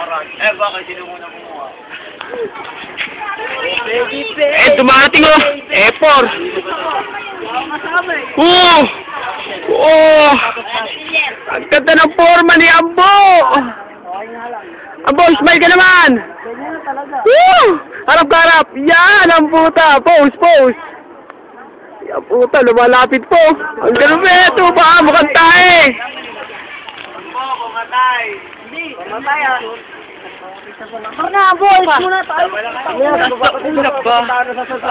Eh, bakit sino muna kumuha? Dumating oh. Epor. Ang ganda ng forma ni Ambo. Ambo, smile ka naman. Harap ka harap. Yan, ang puta. Pose. Yan puta, lumalapit po. Ang galubeto, baka mukhang tae. Kumatay ah. boys, muna tayo. Ulap ba?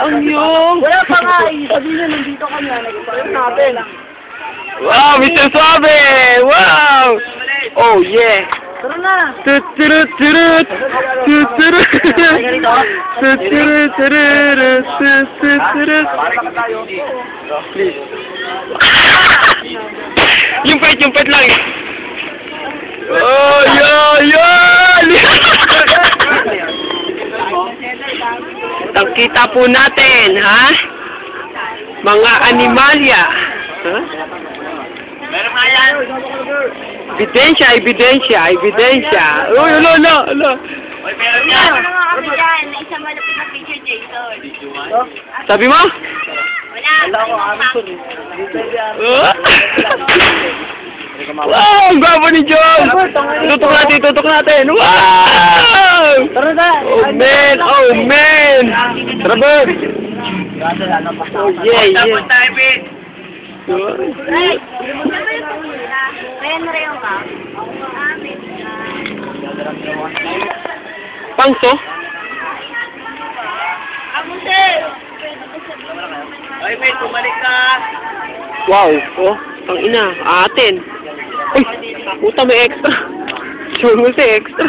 Ang yung. Wala pa nga, sabihin nyo, nandito kami, nag-ipalim natin. Wow, Mr. Suave! Wow! Oh, yeah! Tara na! Tuturut! Please. Yung pet lang. Oh, yan! Kita po natin, ha? Mga animalya. Ha? Meron nga yan. Ebidensya. Uy, ala. Uy, meron yan. Wala nga kami dyan. May isang malapit na picture, Jason. Sabi mo? Wala. Wow, ang gwapo ni John! Tutok natin! Wow! Tara na! Oh man! Tara, bud! Oh yeah! Tayo, Pete. Ay, kaya na rin ka. Pangso? Ako, sir. Ay, Pete, bumalik ka. Wow! Oh, ang ina, atin! Uy! Puta, may extra! Show mo si extra!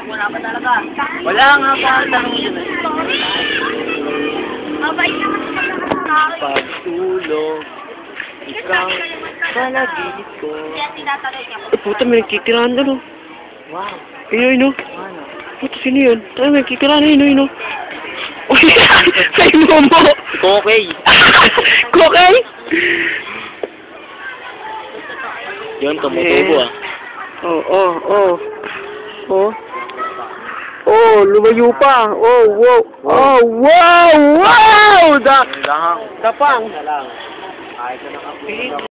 Wala pa talaga. Wala nga pa. Tanong yun eh. Mabait naman sa mga Pagtulog. Ikaw. Palagit ko. Kaya tinatanong niya. Ay, puta, may nagkikiraan doon, oh. Wow. Ayun, oh. Puta, sino yun? Ay, may nagkikiraan, ayun, oh. Uy! Sa'yo mo! Kokey. Kokey? Yun, tumutubo ah. Oh, lumayo pa. Wow! Tapang. Kahit na nakapit.